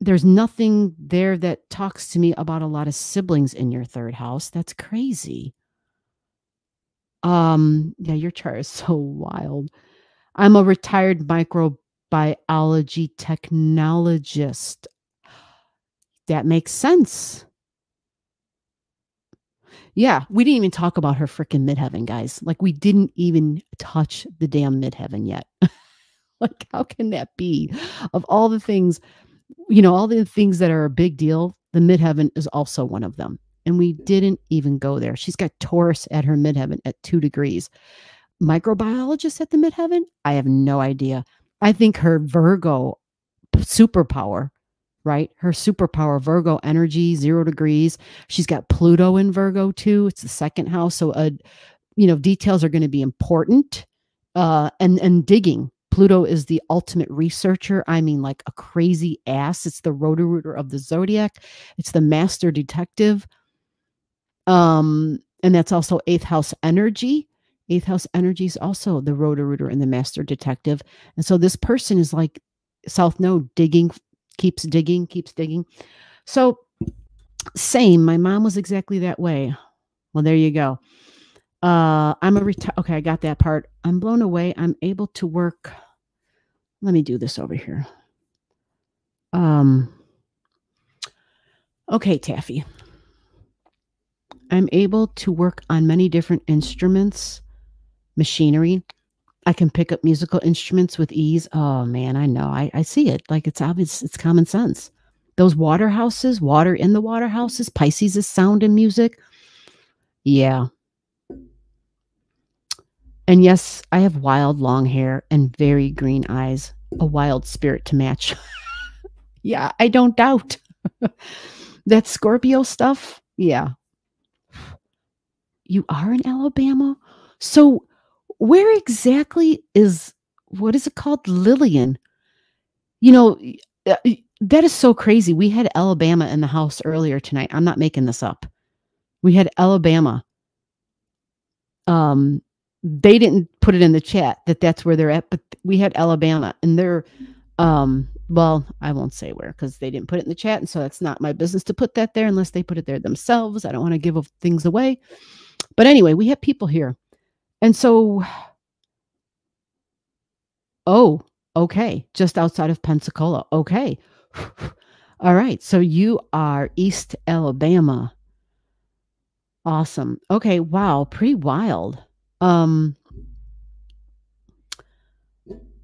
There's nothing there that talks to me about a lot of siblings in your 3rd house. That's crazy. Yeah, your chart is so wild. I'm a retired microbiology technologist. That makes sense. Yeah, we didn't even talk about her freaking midheaven, guys. Like, we didn't even touch the damn midheaven yet. Like, how can that be? Of all the things, all the things that are a big deal, the midheaven is also one of them. And we didn't even go there. She's got Taurus at her midheaven at 2 degrees. Microbiologist at the midheaven? I have no idea. I think her Virgo superpower, right? Her superpower, Virgo energy, 0 degrees. She's got Pluto in Virgo too. It's the second house. So, details are going to be important. And digging. Pluto is the ultimate researcher. I mean, like a crazy ass. It's the rotor-rooter of the zodiac. It's the master detective. And that's also 8th house energy. 8th house energy is also the rotor-rooter and the master detective. And so this person is like South Node, digging, keeps digging, keeps digging. So same. My mom was exactly that way. Well, there you go. Okay, I got that part. I'm blown away. I'm able to work. Let me do this over here. Okay, Taffy. I'm able to work on many different instruments, machinery. I can pick up musical instruments with ease. Oh man, I know. I see it. Like it's obvious. It's common sense. Those water houses, water in the water houses, Pisces is sound and music. Yeah. And yes, I have wild long hair and very green eyes, a wild spirit to match. Yeah, I don't doubt. That Scorpio stuff. Yeah. You are in Alabama? So where exactly is, what is it called? Lillian. That is so crazy. We had Alabama in the house earlier tonight. I'm not making this up. We had Alabama. They didn't put it in the chat that that's where they're at, but we had Alabama and they're, well, I won't say where because they didn't put it in the chat. And so that's not my business to put that there unless they put it there themselves. I don't want to give things away. But anyway, we have people here. And so, oh, okay. Just outside of Pensacola. Okay. All right. So you are East Alabama. Awesome. Okay. Wow. Pretty wild.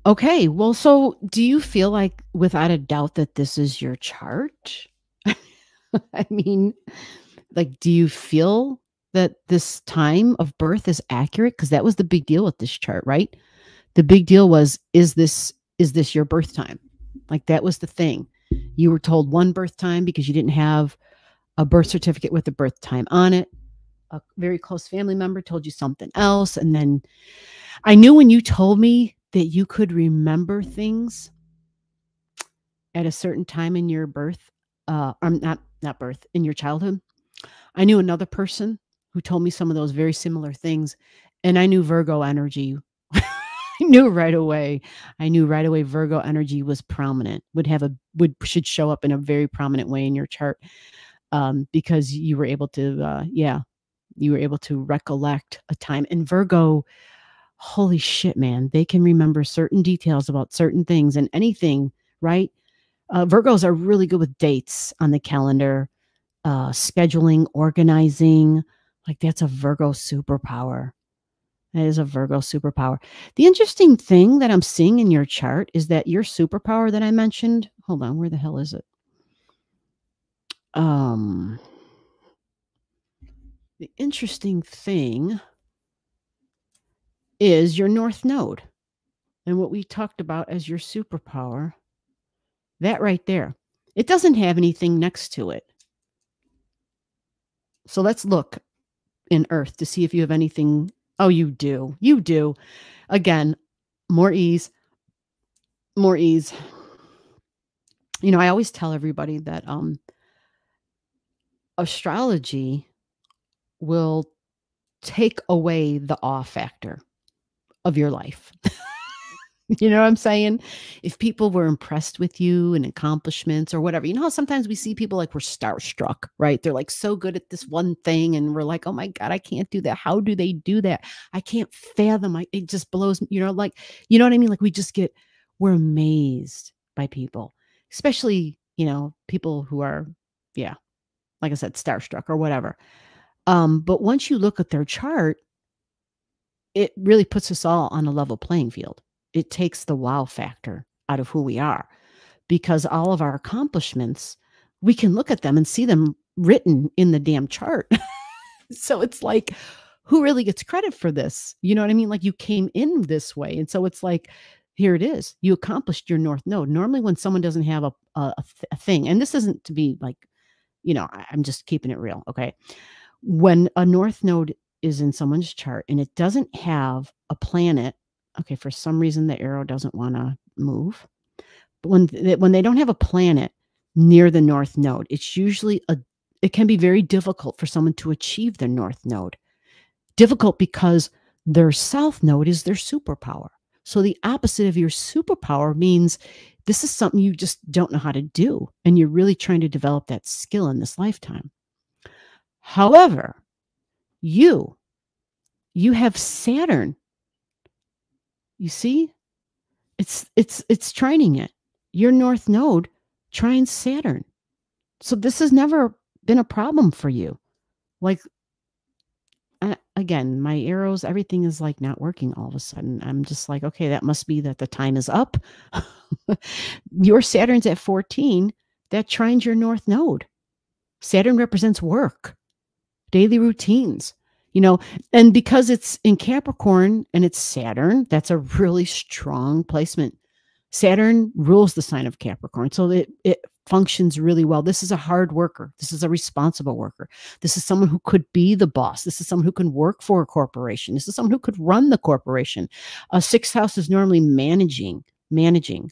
Okay. Well, so do you feel like without a doubt that this is your chart? I mean, like, do you feel that this time of birth is accurate? Because that was the big deal with this chart, right? The big deal was, is this your birth time? Like that was the thing. You were told one birth time because you didn't have a birth certificate with the birth time on it. A very close family member told you something else. And then I knew when you told me that you could remember things at a certain time in your birth, not birth, in your childhood. I knew another person who told me some of those very similar things. And I knew Virgo energy. I knew right away Virgo energy was prominent, should show up in a very prominent way in your chart. Because you were able to, you were able to recollect a time. And Virgo, holy shit, man, they can remember certain details about certain things and anything, right? Virgos are really good with dates on the calendar, scheduling, organizing. Like that's a Virgo superpower. That is a Virgo superpower. The interesting thing that I'm seeing in your chart is that your superpower that I mentioned, hold on, where the hell is it? The interesting thing is your North Node. And what we talked about as your superpower, that right there, it doesn't have anything next to it. So let's look in Earth to see if you have anything. Oh, you do. You do. Again, more ease. More ease. I always tell everybody that astrology will take away the awe factor of your life. You know what I'm saying? If people were impressed with you and accomplishments or whatever, how sometimes we see people like we're starstruck, right? They're like so good at this one thing and we're like, oh my God, I can't do that. How do they do that? I can't fathom. It just blows, like, you know what I mean? Like we're amazed by people, especially, people who are, like I said, starstruck or whatever. But once you look at their chart, it really puts us all on a level playing field. It takes the wow factor out of who we are because all of our accomplishments, we can look at them and see them written in the damn chart. So it's like, who really gets credit for this? You know what I mean? Like you came in this way. And so it's like, here it is. You accomplished your north node. Normally when someone doesn't have a thing, and this isn't to be like, I'm just keeping it real. Okay. When a north node is in someone's chart and it doesn't have a planet, okay, for some reason the arrow doesn't want to move. But when they don't have a planet near the north node, it's usually it can be very difficult for someone to achieve their north node. Difficult because their south node is their superpower. So the opposite of your superpower means this is something you just don't know how to do. And you're really trying to develop that skill in this lifetime. However, you have Saturn. You see, it's trining it. Your north node trines Saturn. So this has never been a problem for you. Like, again, my arrows, everything is like not working all of a sudden. I'm just like, okay, that must be that the time is up. Your Saturn's at 14. That trines your north node. Saturn represents work, daily routines, and because it's in Capricorn and it's Saturn, that's a really strong placement. Saturn rules the sign of Capricorn. So it functions really well. This is a hard worker. This is a responsible worker. This is someone who could be the boss. This is someone who can work for a corporation. This is someone who could run the corporation. A sixth house is normally managing.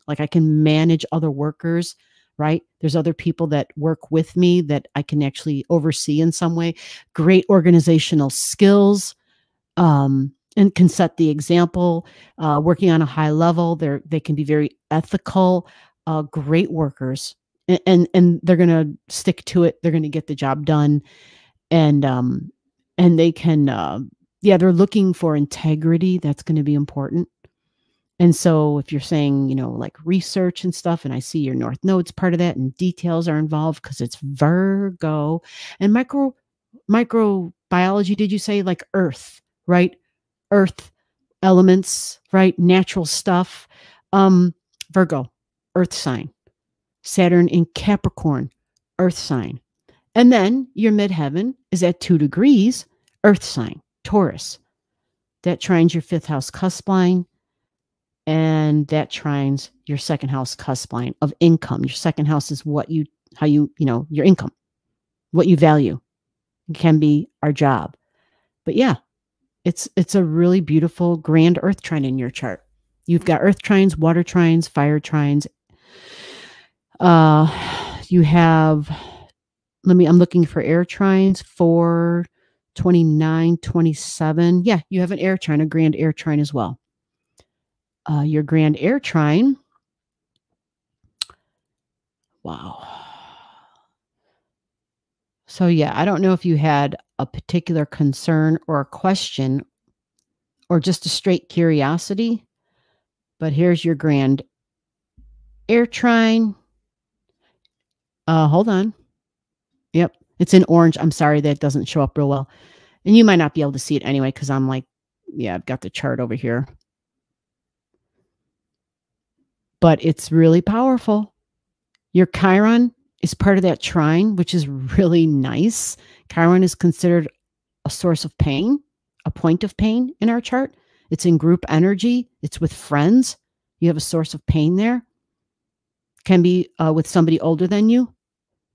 Like I can manage other workers, right? There's other people that work with me that I can actually oversee in some way. Great organizational skills. And can set the example, working on a high level. They can be very ethical, great workers, and they're going to stick to it. They're going to get the job done. And they can, they're looking for integrity. That's going to be important. And so if you're saying, like research and stuff, and I see your north node's part of that and details are involved because it's Virgo and microbiology, did you say like earth, right? Earth elements, right? Natural stuff. Virgo, earth sign. Saturn in Capricorn, earth sign. And then your midheaven is at 2 degrees, earth sign, Taurus. That trines your 5th house cusp line. And that trines your 2nd house cusp line of income. Your 2nd house is your income, what you value. It can be our job. But yeah, it's a really beautiful grand earth trine in your chart. You've got earth trines, water trines, fire trines. You have, I'm looking for air trines, 4, 29, 27. Yeah, you have an air trine, a grand air trine as well. Your grand air trine. Wow. So yeah, I don't know if you had a particular concern or a question or just a straight curiosity, but here's your grand air trine. Hold on. Yep. It's in orange. I'm sorry that doesn't show up real well. And you might not be able to see it anyway, because I'm like, yeah, I've got the chart over here. But it's really powerful. Your Chiron is part of that trine, which is really nice. Chiron is considered a source of pain, a point of pain in our chart. It's in group energy. It's with friends. You have a source of pain there. Can be with somebody older than you.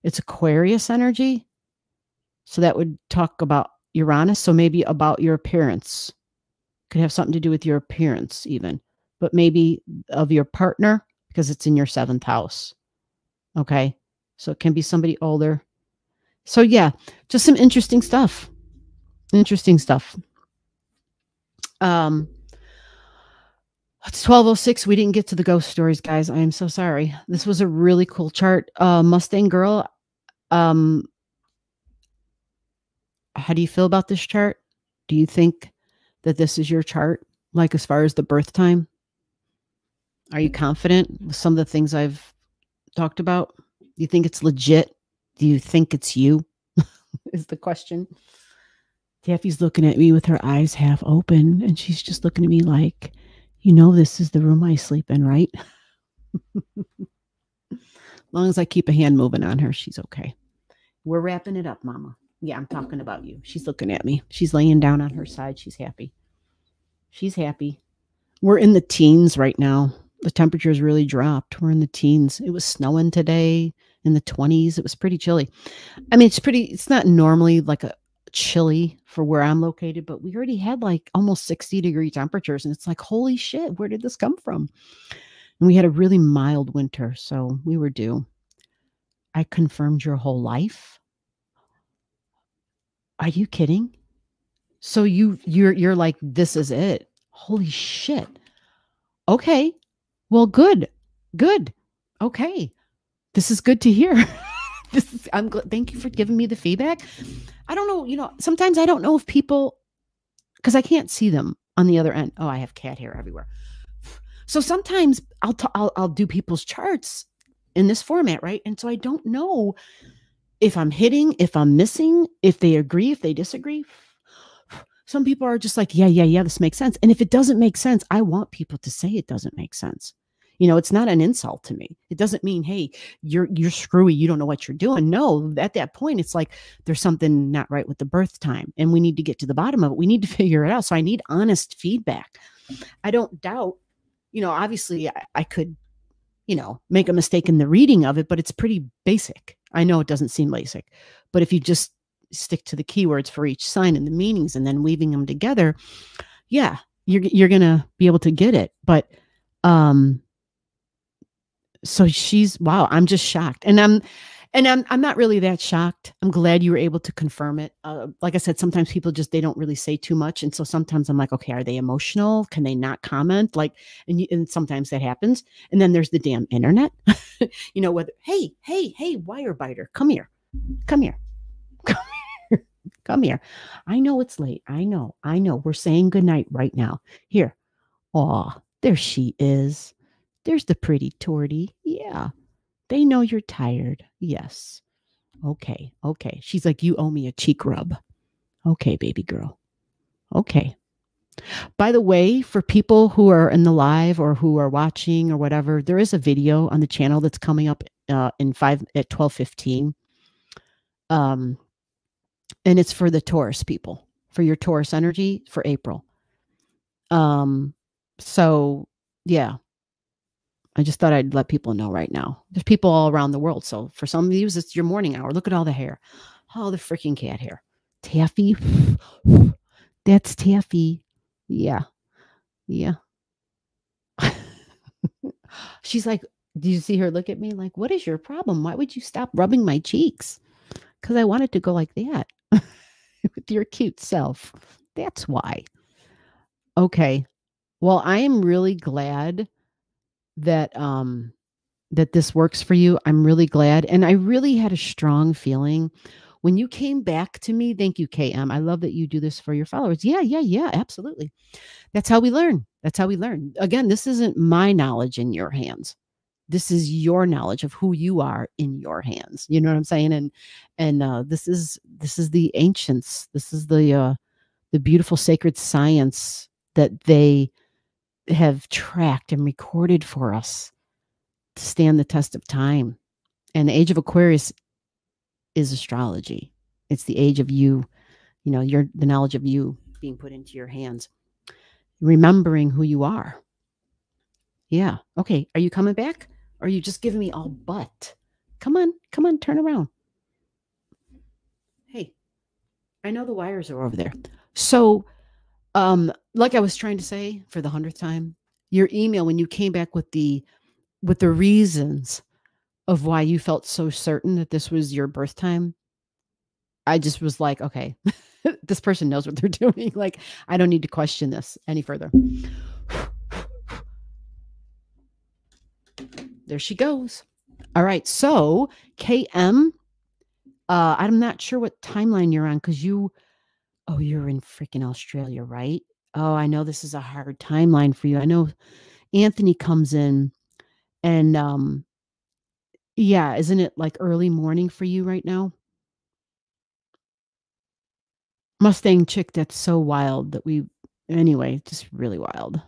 It's Aquarius energy. So that would talk about Uranus. So maybe about your appearance. Could have something to do with your appearance even. But maybe of your partner, because it's in your 7th house. Okay. So it can be somebody older. So yeah, just some interesting stuff. Interesting stuff. It's 12:06. We didn't get to the ghost stories, guys. I am so sorry. This was a really cool chart. MustangGal, how do you feel about this chart? Do you think that this is your chart? Like as far as the birth time? Are you confident with some of the things I've talked about? Do you think it's legit? Do you think it's you? Is the question. Taffy's looking at me with her eyes half open, and she's just looking at me like, this is the room I sleep in, right? As long as I keep a hand moving on her, she's okay. We're wrapping it up, Mama. Yeah, I'm talking about you. She's looking at me. She's laying down on her side. She's happy. She's happy. We're in the teens right now. The temperature's really dropped. We're in the teens. It was snowing today in the 20s. It was pretty chilly. I mean, it's not normally like a chilly for where I'm located, but we already had like almost 60-degree temperatures. And it's like, holy shit, where did this come from? And we had a really mild winter. So we were due. I confirmed your whole life. Are you kidding? So you're like, this is it. Holy shit. Okay. Well, good. Good. Okay. This is good to hear. Thank you for giving me the feedback. I don't know, sometimes I don't know if people, because I can't see them on the other end. Oh, I have cat hair everywhere. So sometimes I'll do people's charts in this format, right? And so I don't know if I'm hitting, if I'm missing, if they agree, if they disagree. Some people are just like, yeah, this makes sense. And if it doesn't make sense, I want people to say it doesn't make sense. It's not an insult to me. It doesn't mean, hey, you're screwy, you don't know what you're doing. No, at that point, it's like there's something not right with the birth time and we need to get to the bottom of it. We need to figure it out. So I need honest feedback. I don't doubt, obviously I could, make a mistake in the reading of it, but it's pretty basic. I know it doesn't seem basic, but if you just stick to the keywords for each sign and the meanings and then weaving them together, yeah, you're going to be able to get it. But, so wow, I'm just shocked. And I'm not really that shocked. I'm glad you were able to confirm it. Like I said, sometimes people they don't really say too much. And so sometimes I'm like, okay, are they emotional? Can they not comment? And sometimes that happens. And then there's the damn internet, whether, hey, wire biter, come here. Come here. I know it's late. I know. We're saying goodnight right now. Here. Aw, there she is. There's the pretty tortie. Yeah. They know you're tired. Yes. Okay. She's like, you owe me a cheek rub. Okay, baby girl. Okay. By the way, for people who are in the live or who are watching or whatever, there is a video on the channel that's coming up at 12:15. And it's for the Taurus people, for your Taurus energy for April. So yeah. I just thought I'd let people know right now. There's people all around the world. So for some of you, it's your morning hour. Look at all the hair. All the freaking cat hair. Taffy. That's Taffy. Yeah. She's like, do you see her look at me like, what is your problem? Why would you stop rubbing my cheeks? Because I wanted to go like that with your cute self. That's why. Okay. Well, I am really glad that that this works for you. I'm really glad. And I really had a strong feeling when you came back to me. Thank you, KM. I love that you do this for your followers. Yeah, absolutely. That's how we learn. Again, this isn't my knowledge in your hands. This is your knowledge of who you are in your hands. You know what I'm saying? And this is the ancients. This is the beautiful sacred science that they have tracked and recorded for us to stand the test of time. And the age of Aquarius is astrology. It's the age of the knowledge of you being put into your hands, remembering who you are. Yeah. Okay. Are you coming back? Or are you just giving me all butt? Come on, turn around. Hey, I know the wires are over there. So, like I was trying to say for the 100th time, your email, when you came back with the reasons of why you felt so certain that this was your birth time, I just was like, okay, this person knows what they're doing. Like, I don't need to question this any further. There she goes. All right. So KM, I'm not sure what timeline you're on because you're in freaking Australia, right? Oh, I know this is a hard timeline for you. I know Anthony comes in and yeah, isn't it like early morning for you right now? Mustang chick, that's so wild that anyway, just really wild.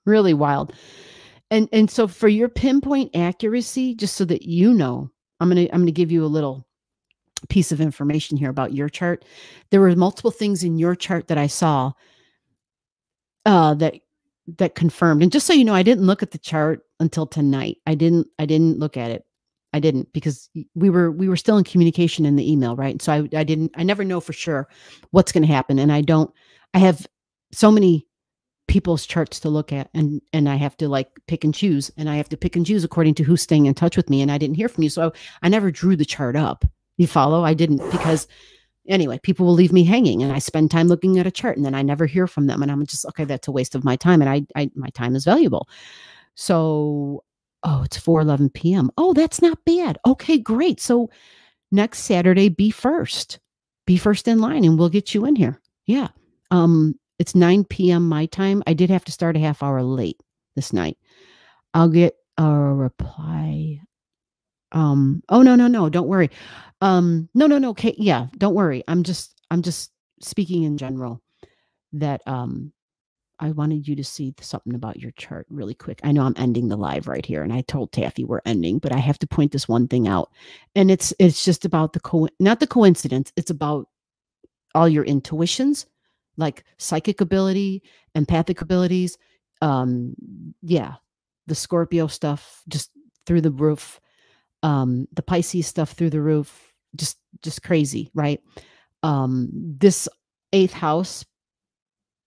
Really wild. And so for your pinpoint accuracy, just so that you know, I'm gonna give you a little piece of information here about your chart. There were multiple things in your chart that I saw that that confirmed. And just so you know, I didn't look at the chart until tonight. I didn't look at it. I didn't, because we were still in communication in the email, right? So I never know for sure what's going to happen. And I have so many people's charts to look at, and I have to like pick and choose, and I have to pick and choose according to who's staying in touch with me. And I didn't hear from you. So I never drew the chart up. You follow? I didn't, because anyway, people will leave me hanging, and I spend time looking at a chart, and then I never hear from them. And I'm just, okay, that's a waste of my time. And my time is valuable. So, oh, it's 4:11 p.m. Oh, that's not bad. Okay, great. So next Saturday, be first in line, and we'll get you in here. Yeah. It's 9 p.m. my time. I did have to start a half hour late this night. I'll get a reply. Oh, no, don't worry. No. Okay. Yeah, don't worry. I'm just speaking in general that, I wanted you to see something about your chart really quick. I know I'm ending the live right here, and I told Taffy we're ending, but I have to point this one thing out. And it's just about not the coincidence. It's about all your intuitions, like psychic ability, empathic abilities. Yeah, the Scorpio stuff just through the roof. The Pisces stuff through the roof. Just crazy, right? This 8th house,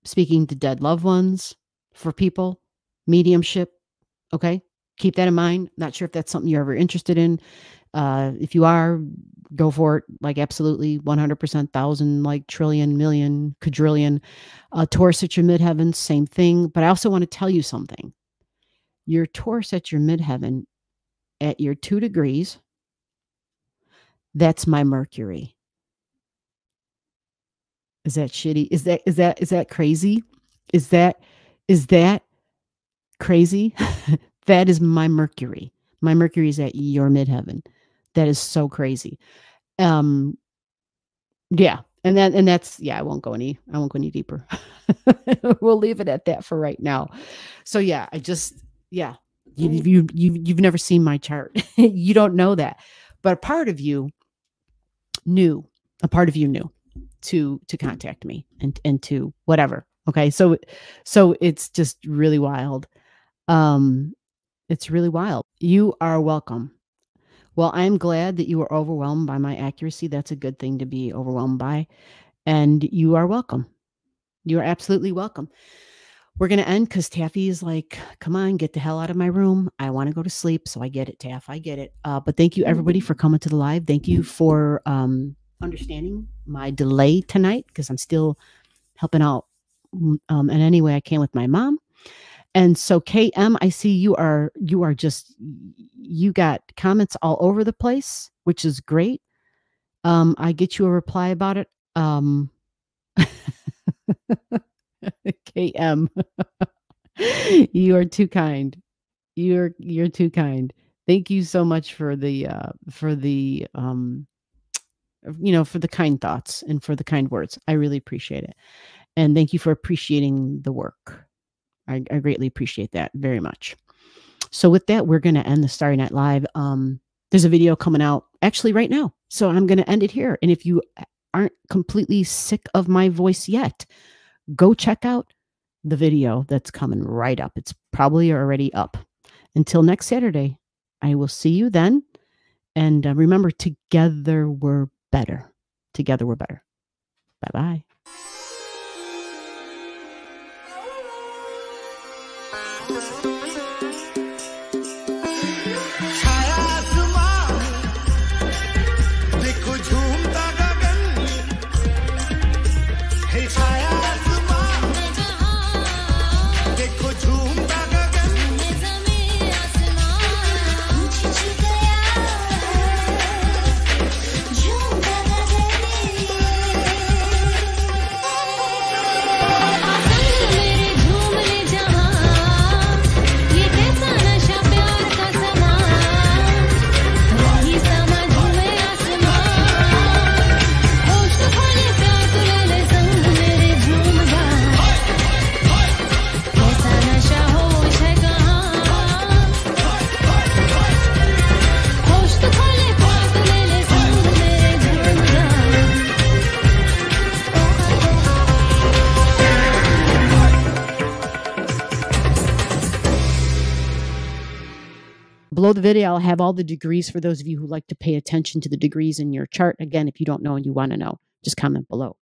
speaking to dead loved ones for people, mediumship. Okay. Keep that in mind. Not sure if that's something you're ever interested in. If you are, go for it. Like absolutely 100%, 1,000, like trillion, million, quadrillion. Taurus at your midheaven, same thing. But I also want to tell you something. Your Taurus at your midheaven at your 2 degrees, that's my Mercury. Is that shitty? Is that crazy? Is that crazy? That is my Mercury. My Mercury is at your midheaven. That is so crazy. Yeah. And that's, yeah, I won't go any deeper. We'll leave it at that for right now. So yeah, you've never seen my chart. You don't know that, but a part of you knew to contact me and to whatever. Okay. So it's just really wild. It's really wild. You are welcome. Well, I'm glad that you were overwhelmed by my accuracy. That's a good thing to be overwhelmed by. And you are welcome. You are absolutely welcome. We're going to end because Taffy is like, come on, get the hell out of my room. I want to go to sleep. So I get it, Taff. I get it. But thank you everybody for coming to the live. Thank you for, understanding my delay tonight, because I'm still helping out in any way I can with my mom. And so KM, I see you got comments all over the place, which is great. I get you a reply about it. KM, you are too kind. You're too kind. Thank you so much for the for the kind thoughts and for the kind words. I really appreciate it. And thank you for appreciating the work. I greatly appreciate that very much. So with that, we're going to end the Starry Night Live. There's a video coming out actually right now. So I'm going to end it here. And if you aren't completely sick of my voice yet, go check out the video that's coming right up. It's probably already up. Until next Saturday, I will see you then. And remember, together we're better. Together we're better. Bye-bye. below the video, I'll have all the degrees for those of you who like to pay attention to the degrees in your chart. Again, if you don't know and you want to know, just comment below.